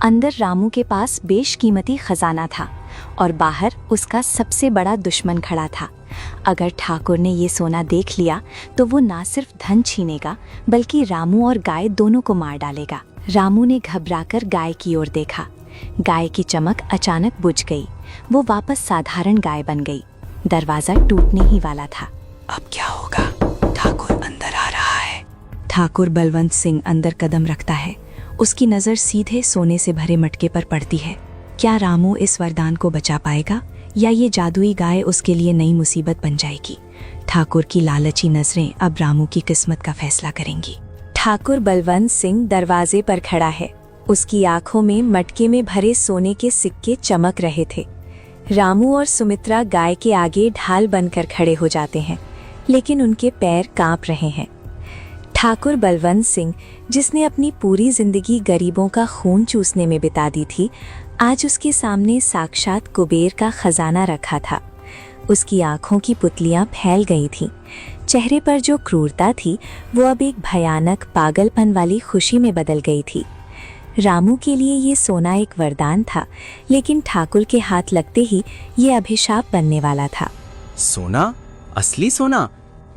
अंदर रामू के पास बेशकीमती खजाना था और बाहर उसका सबसे बड़ा दुश्मन खड़ा था। अगर ठाकुर ने ये सोना देख लिया तो वो ना सिर्फ धन छीनेगा बल्कि रामू और गाय दोनों को मार डालेगा। रामू ने घबराकर गाय की ओर देखा। गाय की चमक अचानक बुझ गई। वो वापस साधारण गाय बन गई। दरवाजा टूटने ही वाला था। अब क्या होगा? ठाकुर अंदर आ रहा है। ठाकुर बलवंत सिंह अंदर कदम रखता है। उसकी नज़र सीधे सोने से भरे मटके पर पड़ती है। क्या रामू इस वरदान को बचा पाएगा या ये जादुई गाय उसके लिए नई मुसीबत बन जाएगी? ठाकुर की लालची नजरें अब रामू की किस्मत का फैसला करेंगी। ठाकुर बलवंत सिंह दरवाजे पर खड़ा है। उसकी आंखों में मटके में भरे सोने के सिक्के चमक रहे थे। रामू और सुमित्रा गाय के आगे ढाल बनकर खड़े हो जाते हैं, लेकिन उनके पैर कांप रहे हैं। ठाकुर बलवंत सिंह, जिसने अपनी पूरी जिंदगी गरीबों का खून चूसने में बिता दी थी, आज उसके सामने साक्षात कुबेर का खजाना रखा था। उसकी आंखों की पुतलियां फैल गई थीं। चेहरे पर जो क्रूरता थी वो अब एक भयानक पागलपन वाली खुशी में बदल गई थी। रामू के लिए ये सोना एक वरदान था, लेकिन ठाकुर के हाथ लगते ही ये अभिशाप बनने वाला था। सोना? असली सोना?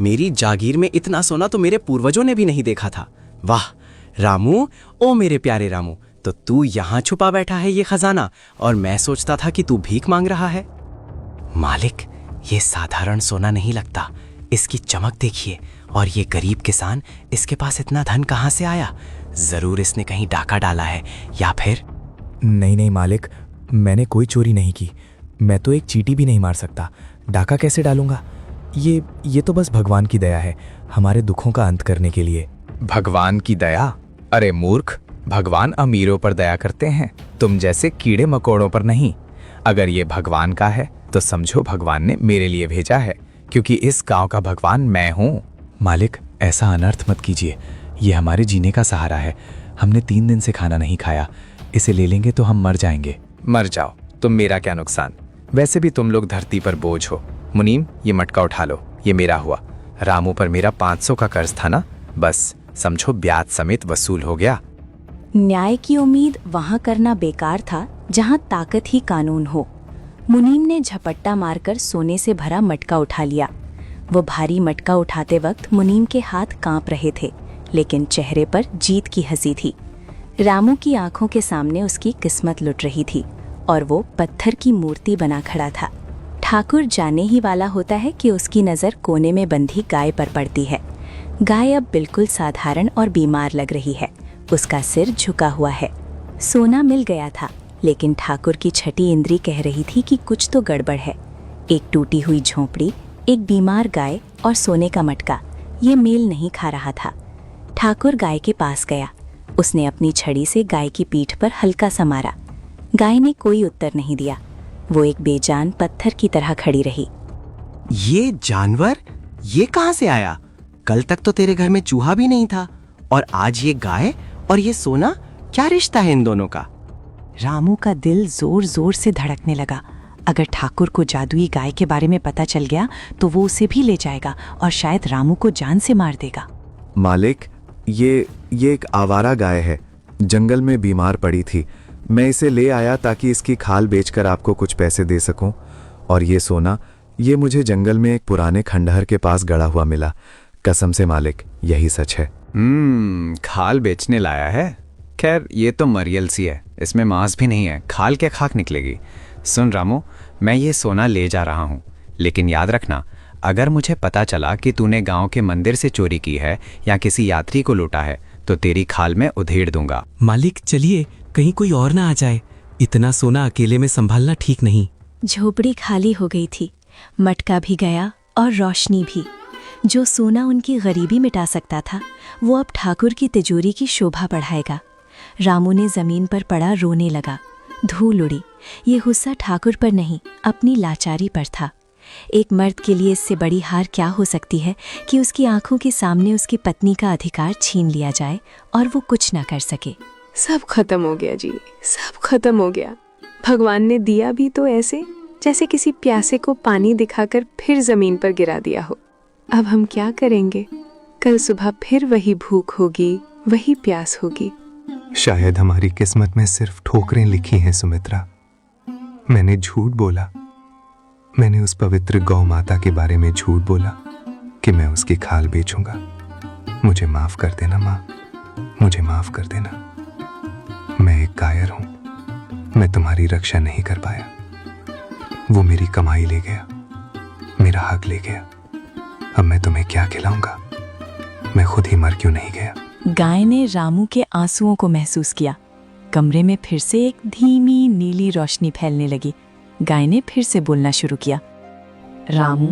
मेरी जागीर में इतना सोना तो मेरे पूर्वजों ने भी नहीं देखा था। वाह रामू, ओ मेरे प्यारे रामू, तो तू यहाँ छुपा बैठा है ये खजाना, और मैं सोचता था कि तू भीख मांग रहा है। मालिक, ये साधारण सोना नहीं लगता। इसकी चमक देखिए, और ये गरीब किसान, इसके पास इतना धन कहाँ से आया? जरूर इसने कहीं डाका डाला है, या फिर... नहीं मालिक, मैंने कोई चोरी नहीं की। मैं तो एक चींटी भी नहीं मार सकता। डाका कैसे डालूंगा? ये तो बस भगवान की दया है, हमारे दुखों का अंत करने के लिए। भगवान की दया? अरे मूर्ख, भगवान अमीरों पर दया करते हैं, तुम जैसे कीड़े मकोड़ों पर नहीं। अगर ये भगवान का है तो समझो भगवान ने मेरे लिए भेजा है, क्योंकि इस गांव का भगवान मैं हूँ। मालिक, ऐसा अनर्थ मत कीजिए। ये हमारे जीने का सहारा है। हमने 3 दिन से खाना नहीं खाया। इसे ले लेंगे तो हम मर जाएंगे। मर जाओ, तुम मेरा क्या नुकसान? वैसे भी तुम लोग धरती पर बोझ हो। मुनीम, ये मटका उठा लो, ये मेरा हुआ। रामू पर मेरा 500 का कर्ज था ना, बस समझो ब्याज समेत वसूल हो गया। न्याय की उम्मीद वहां करना बेकार था जहां ताकत ही कानून हो। मुनीम ने झपट्टा मारकर सोने से भरा मटका उठा लिया। वो भारी मटका उठाते वक्त मुनीम के हाथ कांप रहे थे, लेकिन चेहरे पर जीत की हंसी थी। रामू की आंखों के सामने उसकी किस्मत लुट रही थी और वो पत्थर की मूर्ति बना खड़ा था। ठाकुर जाने ही वाला होता है कि उसकी नज़र कोने में बंधी गाय पर पड़ती है। गाय अब बिल्कुल साधारण और बीमार लग रही है। उसका सिर झुका हुआ है। सोना मिल गया था, लेकिन ठाकुर की छठी इंद्री कह रही थी कि कुछ तो गड़बड़ है। एक टूटी हुई झोंपड़ी, एक बीमार गाय और सोने का मटका, ये मेल नहीं खा रहा था। ठाकुर गाय के पास गया। उसने अपनी छड़ी से गाय की पीठ पर हल्का सा मारा। गाय ने कोई उत्तर नहीं दिया। वो एक बेजान पत्थर की तरह खड़ी रही। ये जानवर, ये कहाँ से आया? कल तक तो तेरे घर में चूहा भी नहीं था, और आज ये गाय और ये सोना, क्या रिश्ता है इन दोनों का? रामू का दिल जोर जोर से धड़कने लगा। अगर ठाकुर को जादुई गाय के बारे में पता चल गया तो वो उसे भी ले जाएगा और शायद रामू को जान से मार देगा। मालिक, ये एक आवारा गाय है, जंगल में बीमार पड़ी थी। मैं इसे ले आया ताकि इसकी खाल बेचकर आपको कुछ पैसे दे सकूं। और ये सोना, ये मुझे जंगल में एक पुराने खंडहर के पास गड़ा हुआ मिला। कसम से मालिक, यही सच है। खाल बेचने लाया है? खैर, ये तो मरियल सी है, इसमें मांस भी नहीं है, खाल क्या खाक निकलेगी। सुन रामू, मैं ये सोना ले जा रहा हूँ, लेकिन याद रखना, अगर मुझे पता चला कि तूने गांव के मंदिर से चोरी की है या किसी यात्री को लूटा है तो तेरी खाल में उधेड़ दूंगा। मालिक चलिए, कहीं कोई और ना आ जाए। इतना सोना अकेले में संभालना ठीक नहीं। झोपड़ी खाली हो गई थी, मटका भी गया और रोशनी भी। जो सोना उनकी गरीबी मिटा सकता था, वो अब ठाकुर की तिजोरी की शोभा बढ़ाएगा। रामू ने जमीन पर पड़ा रोने लगा। धूल उड़ी। ये गुस्सा ठाकुर पर नहीं, अपनी लाचारी पर था। एक मर्द के लिए इससे बड़ी हार क्या हो सकती है कि उसकी आंखों के सामने उसकी पत्नी का अधिकार छीन लिया जाए और वो कुछ ना कर सके। सब खत्म हो गया जी, सब खत्म हो गया। भगवान ने दिया भी तो ऐसे जैसे किसी प्यासे को पानी दिखाकर फिर जमीन पर गिरा दिया हो। अब हम क्या करेंगे? कल सुबह फिर वही भूख होगी, वही प्यास होगी। शायद हमारी किस्मत में सिर्फ ठोकरें लिखी हैं सुमित्रा। मैंने झूठ बोला। मैंने उस पवित्र गौ माता के बारे में झूठ बोला कि मैं उसकी खाल बेचूंगा। मुझे माफ कर देना माँ, मुझे माफ कर देना। मैं एक कायर हूं। मैं तुम्हारी रक्षा नहीं कर पाया। वो मेरी कमाई ले गया, मेरा हक ले गया। अब मैं तुम्हें क्या खिलाऊंगा? मैं खुद ही मर क्यों नहीं गया? गाय ने रामू के आंसुओं को महसूस किया। कमरे में फिर से एक धीमी नीली रोशनी फैलने लगी। गाय ने फिर से बोलना शुरू किया। रामू,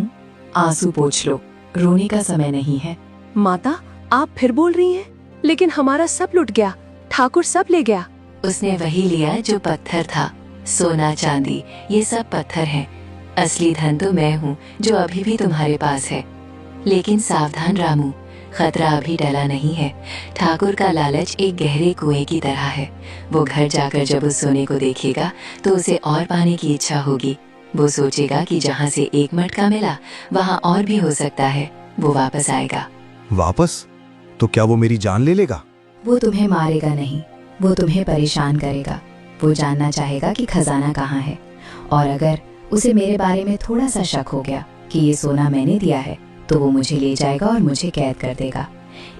आंसू पोंछ लो, रोने का समय नहीं है। माता, आप फिर बोल रही हैं? लेकिन हमारा सब लुट गया, ठाकुर सब ले गया। उसने वही लिया जो पत्थर था। सोना चांदी ये सब पत्थर हैं। असली धन तो मैं हूँ जो अभी भी तुम्हारे पास है। लेकिन सावधान रामू, खतरा अभी टला नहीं है। ठाकुर का लालच एक गहरे कुएं की तरह है। वो घर जाकर जब उस सोने को देखेगा तो उसे और पाने की इच्छा होगी। वो सोचेगा कि जहाँ से एक मटका मिला वहाँ और भी हो सकता है। वो वापस आएगा। वापस? तो क्या वो मेरी जान ले लेगा? वो तुम्हें मारेगा नहीं, वो तुम्हें परेशान करेगा। वो जानना चाहेगा कि खजाना कहाँ है। और अगर उसे मेरे बारे में थोड़ा सा शक हो गया कि ये सोना मैंने दिया है तो वो मुझे ले जाएगा और मुझे कैद कर देगा।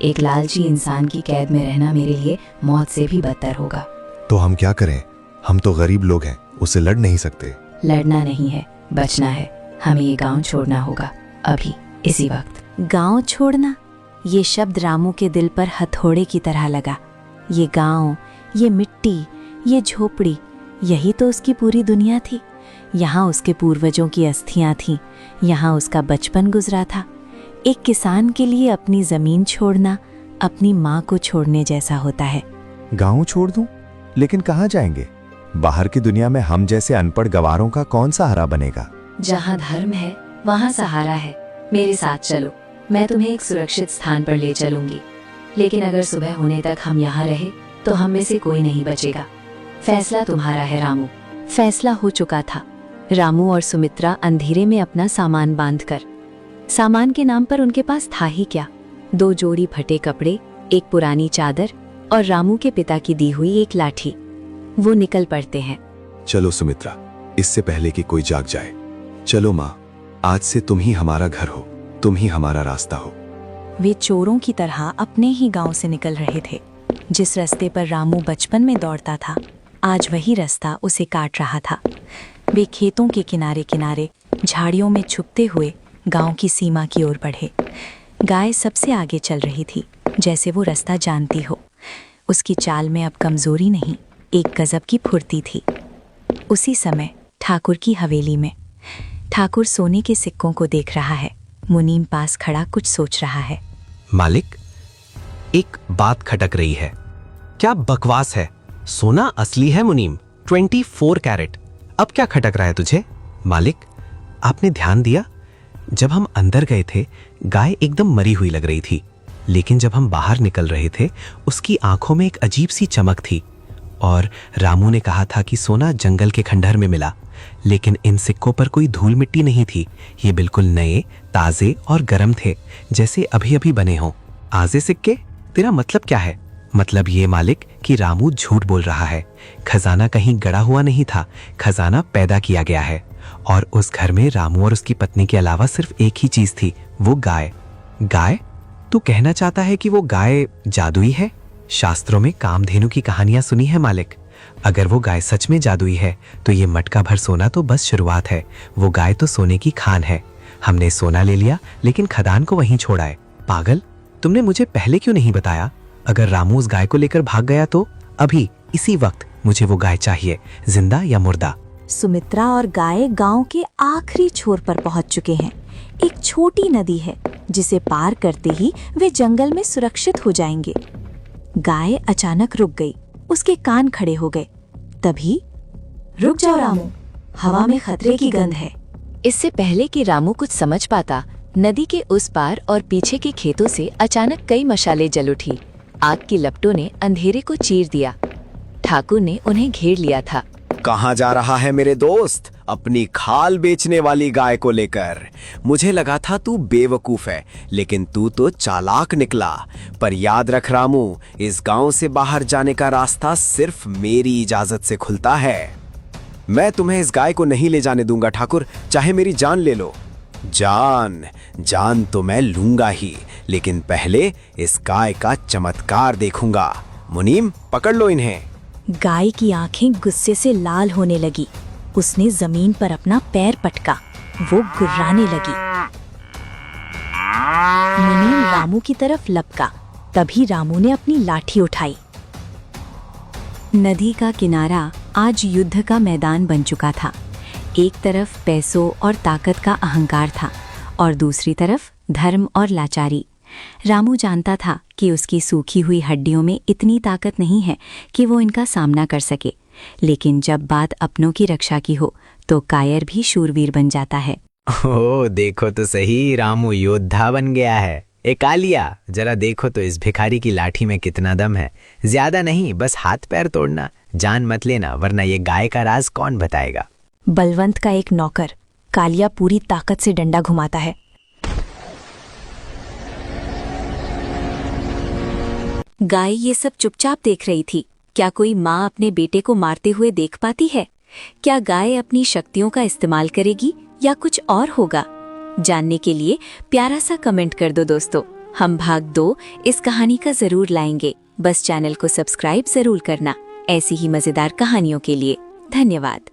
एक लालची इंसान की कैद में रहना मेरे लिए मौत से भी बदतर होगा। तो हम क्या करें? हम तो गरीब लोग हैं, उससे लड़ नहीं सकते। लड़ना नहीं है, बचना है। हमें ये गांव छोड़ना होगा, अभी, इसी वक्त। गांव छोड़ना? ये शब्द रामू के दिल पर हथौड़े की तरह लगा। ये गांव, ये मिट्टी, ये झोपड़ी, यही तो उसकी पूरी दुनिया थी। यहाँ उसके पूर्वजों की अस्थियां थीं, यहाँ उसका बचपन गुजरा था। एक किसान के लिए अपनी जमीन छोड़ना अपनी माँ को छोड़ने जैसा होता है। गांव छोड़ दूं? लेकिन कहाँ जाएंगे? बाहर की दुनिया में हम जैसे अनपढ़ गवारों का कौन सहारा बनेगा? जहाँ धर्म है वहाँ सहारा है। मेरे साथ चलो, मैं तुम्हें एक सुरक्षित स्थान पर ले चलूंगी। लेकिन अगर सुबह होने तक हम यहाँ रहे तो हम में से कोई नहीं बचेगा। फैसला तुम्हारा है रामू। फैसला हो चुका था। रामू और सुमित्रा अंधेरे में अपना सामान बांधकर, सामान के नाम पर उनके पास था ही क्या, 2 जोड़ी फटे कपड़े, एक पुरानी चादर और रामू के पिता की दी हुई एक लाठी, वो निकल पड़ते हैं। चलो सुमित्रा, इससे पहले कि कोई जाग जाए। चलो माँ, आज से तुम ही हमारा घर हो, तुम ही हमारा रास्ता हो। वे चोरों की तरह अपने ही गांव से निकल रहे थे। जिस रास्ते पर रामू बचपन में दौड़ता था, आज वही रास्ता उसे काट रहा था। वे खेतों के किनारे किनारे झाड़ियों में छुपते हुए गांव की सीमा की ओर बढ़े। गाय सबसे आगे चल रही थी, जैसे वो रास्ता जानती हो। उसकी चाल में अब कमजोरी नहीं, एक गजब की फुर्ती थी। उसी समय ठाकुर की हवेली में ठाकुर सोने के सिक्कों को देख रहा है। मुनीम पास खड़ा कुछ सोच रहा है। मालिक, एक बात खटक रही है। क्या बकवास है? सोना असली है मुनीम, 24 कैरेट। अब क्या खटक रहा है तुझे? मालिक, आपने ध्यान दिया? जब हम अंदर गए थे, गाय एकदम मरी हुई लग रही थी, लेकिन जब हम बाहर निकल रहे थे, उसकी आंखों में एक अजीब सी चमक थी। और रामू ने कहा था कि सोना जंगल के खंडहर में मिला, लेकिन इन सिक्कों पर कोई धूल मिट्टी नहीं थी। ये बिल्कुल नए, ताजे और गर्म थे, जैसे अभी अभी बने हों। आजे सिक्के? तेरा मतलब क्या है? मतलब ये मालिक कि रामू झूठ बोल रहा है। खजाना कहीं गड़ा हुआ नहीं था, खजाना पैदा किया गया है। और उस घर में रामू और उसकी पत्नी के अलावा सिर्फ एक ही चीज थी, वो गाय। गाय? तू कहना चाहता है कि वो गाय जादुई है? शास्त्रों में कामधेनु की कहानियां सुनी है मालिक। अगर वो गाय सच में जादुई है तो ये मटका भर सोना तो बस शुरुआत है। वो गाय तो सोने की खान है। हमने सोना ले लिया, लेकिन खदान को वहीं छोड़ा है। पागल, तुमने मुझे पहले क्यों नहीं बताया? अगर रामू उस गाय को लेकर भाग गया तो? अभी इसी वक्त मुझे वो गाय चाहिए, जिंदा या मुर्दा। सुमित्रा और गाय गांव के आखिरी छोर पर पहुंच चुके हैं। एक छोटी नदी है जिसे पार करते ही वे जंगल में सुरक्षित हो जाएंगे। गाय अचानक रुक गई, उसके कान खड़े हो गए। तभी, रुक जाओ रामू, हवा में खतरे की गंध है। इससे पहले कि रामू कुछ समझ पाता, नदी के उस पार और पीछे के खेतों से अचानक कई मशालें जल उठी। आग की लपटों ने अंधेरे को चीर दिया। ठाकुर ने उन्हें घेर लिया था। कहाँ जा रहा है मेरे दोस्त? अपनी खाल बेचने वाली गाय को लेकर। मुझे लगा था तू बेवकूफ है, लेकिन तू तो चालाक निकला। पर याद रख रामू, इस गांव से बाहर जाने का रास्ता सिर्फ मेरी इजाजत से खुलता है। मैं तुम्हें इस गाय को नहीं ले जाने दूंगा ठाकुर, चाहे मेरी जान ले लो। जान तो मैं लूंगा ही, लेकिन पहले इस गाय का चमत्कार देखूंगा। मुनीम, पकड़ लो इन्हें। गाय की आंखें गुस्से से लाल होने लगी। उसने जमीन पर अपना पैर पटका। वो गुर्राने लगी। मुनीम रामू की तरफ लपका। तभी रामू ने अपनी लाठी उठाई। नदी का किनारा आज युद्ध का मैदान बन चुका था। एक तरफ पैसों और ताकत का अहंकार था और दूसरी तरफ धर्म और लाचारी। रामू जानता था कि उसकी सूखी हुई हड्डियों में इतनी ताकत नहीं है कि वो इनका सामना कर सके, लेकिन जब बात अपनों की रक्षा की हो तो कायर भी शूरवीर बन जाता है। ओह देखो तो सही, रामू योद्धा बन गया है। ए कालिया, जरा देखो तो इस भिखारी की लाठी में कितना दम है। ज्यादा नहीं, बस हाथ पैर तोड़ना, जान मत लेना, वरना ये गाय का राज कौन बताएगा। बलवंत का एक नौकर कालिया पूरी ताकत से डंडा घुमाता है। गाय ये सब चुपचाप देख रही थी। क्या कोई माँ अपने बेटे को मारते हुए देख पाती है? क्या गाय अपनी शक्तियों का इस्तेमाल करेगी या कुछ और होगा? जानने के लिए प्यारा सा कमेंट कर दो दोस्तों। हम भाग 2 इस कहानी का जरूर लाएंगे। बस चैनल को सब्सक्राइब जरूर करना ऐसी ही मजेदार कहानियों के लिए। धन्यवाद।